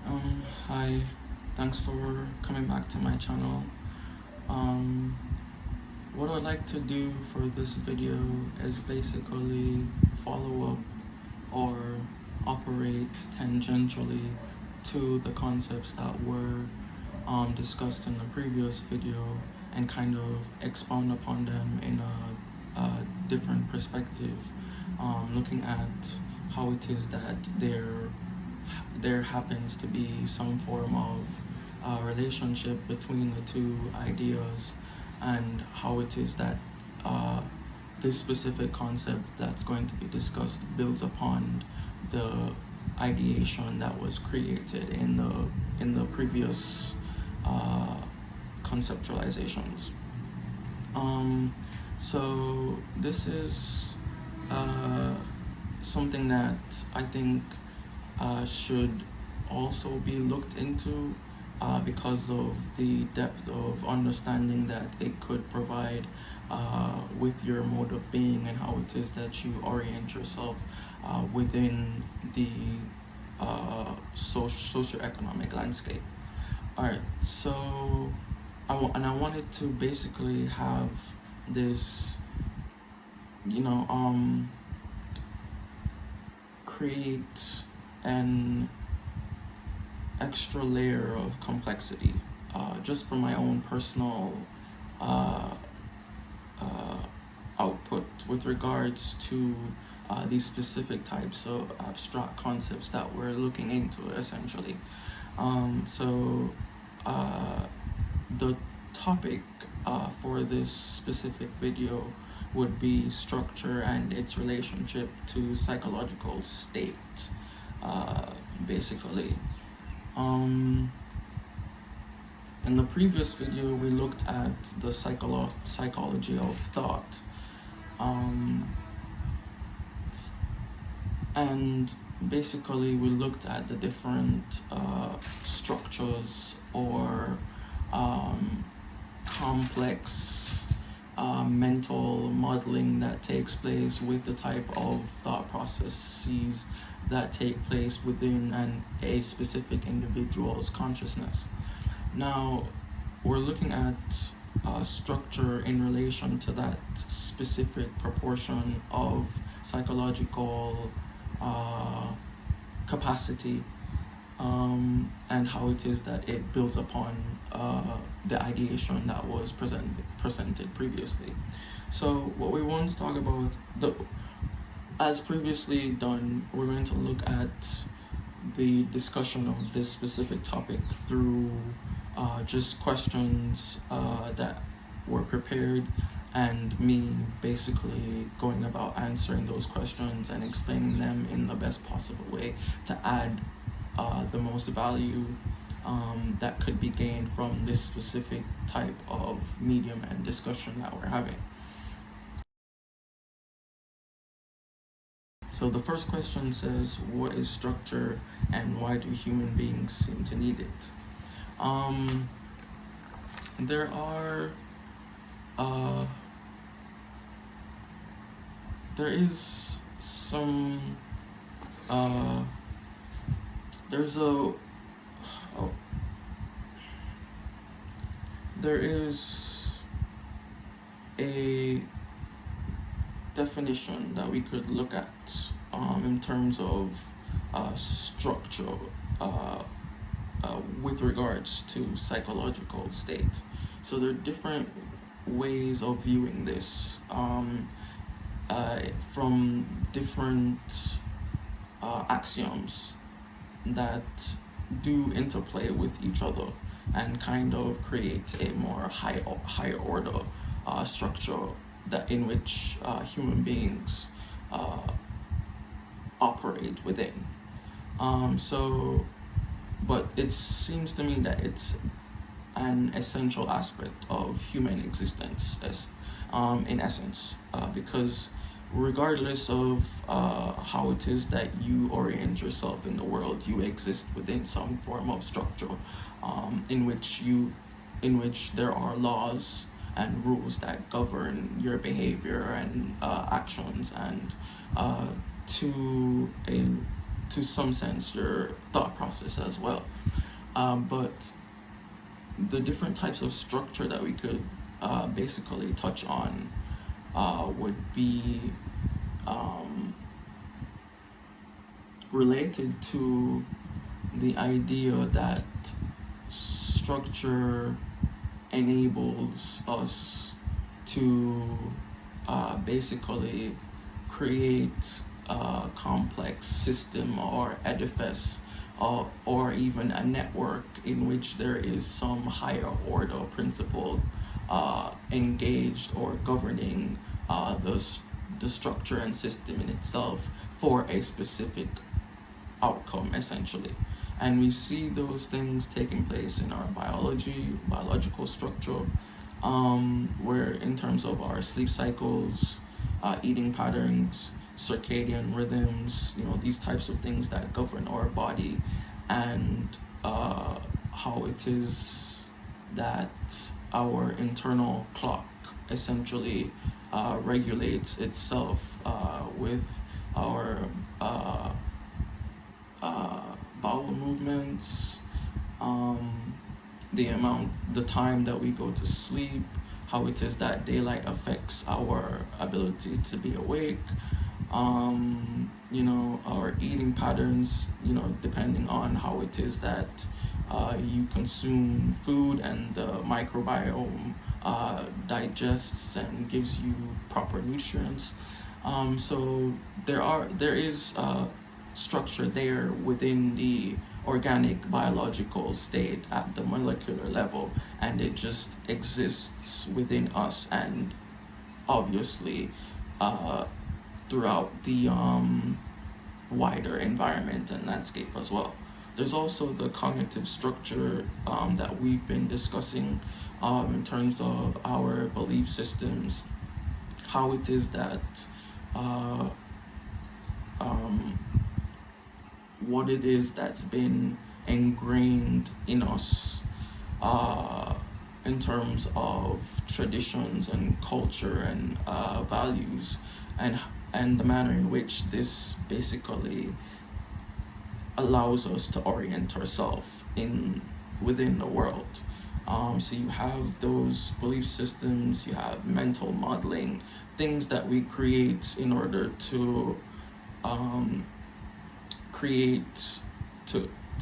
Hi, thanks for coming back to my channel. Um, what I'd like to do for this video is basically follow up or operate tangentially to the concepts that were discussed in the previous video and kind of expound upon them in a different perspective, looking at how it is that there happens to be some form of relationship between the two ideas, and how it is that uh, this specific concept that's going to be discussed builds upon the ideation that was created in the previous uh, conceptualizations. Um, so this is uh, something that I think should also be looked into because of the depth of understanding that it could provide with your mode of being and how it is that you orient yourself within the socioeconomic landscape. All right, so I wanted to basically have this, you know, create an extra layer of complexity just for my own personal uh, uh, output with regards to these specific types of abstract concepts that we're looking into essentially. So the topic for this specific video would be structure and its relationship to psychological state, uh, basically. Um, in the previous video, we looked at the psychology of thought, um, and basically we looked at the different structures or um, complex mental modeling that takes place with the type of thought processes that take place within a specific individual's consciousness. Now, we're looking at structure in relation to that specific proportion of psychological uh, capacity, and how it is that it builds upon the ideation that was presented previously. So what we want to talk about, as previously done, we're going to look at the discussion of this specific topic through just questions that were prepared, and me basically going about answering those questions and explaining them in the best possible way to add the most value that could be gained from this specific type of medium and discussion that we're having. So the first question says, what is structure and why do human beings seem to need it? Um, there are, uh, there is some, uh, there's a, oh, there is a definition that we could look at in terms of structure with regards to psychological state. So there are different ways of viewing this from different axioms that do interplay with each other and kind of create a more higher order structure that in which human beings uh, operate within. So, but it seems to me that it's an essential aspect of human existence, as in essence, because regardless of how it is that you orient yourself in the world, you exist within some form of structure, in which there are laws and rules that govern your behavior and actions, and to a to some sense, your thought process as well. But the different types of structure that we could basically touch on would be related to the idea that structure enables us to basically create a complex system or edifice, or even a network in which there is some higher order principle engaged or governing the structure and system in itself for a specific outcome, essentially. And we see those things taking place in our biological structure, where in terms of our sleep cycles, eating patterns, circadian rhythms, these types of things that govern our body, and how it is that our internal clock essentially regulates itself with our bowel movements, the time that we go to sleep, how it is that daylight affects our ability to be awake, our eating patterns, depending on how it is that you consume food, and the microbiome digests and gives you proper nutrients. So there is structure there within the organic biological state at the molecular level, and it just exists within us, and obviously throughout the wider environment and landscape as well. There's also the cognitive structure that we've been discussing in terms of our belief systems, how it is that what it is that's been ingrained in us in terms of traditions and culture and values, and the manner in which this basically allows us to orient ourselves within the world. So you have those belief systems, you have mental modeling, things that we create in order to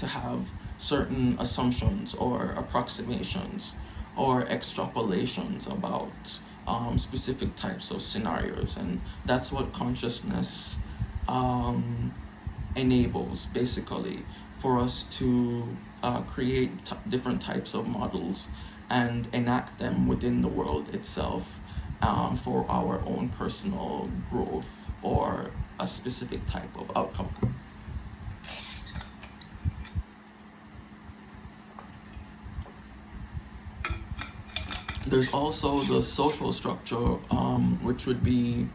have certain assumptions or approximations or extrapolations about specific types of scenarios, and that's what consciousness enables, basically, for us to create different types of models and enact them within the world itself, for our own personal growth or a specific type of outcome. There's also the social structure, which would be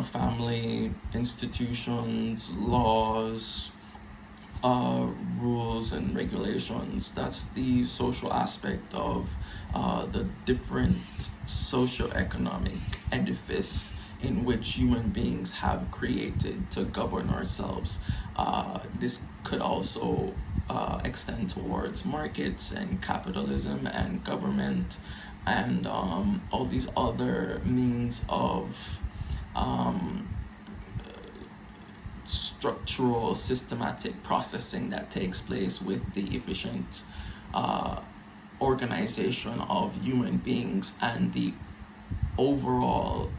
family, institutions, laws, rules and regulations. That's the social aspect of the different socioeconomic edifice in which human beings have created to govern ourselves. This could also extend towards markets and capitalism and government, and all these other means of structural, systematic processing that takes place with the efficient organization of human beings and the overall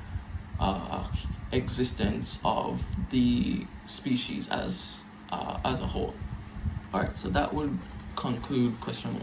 existence of the species as a whole. All right, so that would conclude question 1.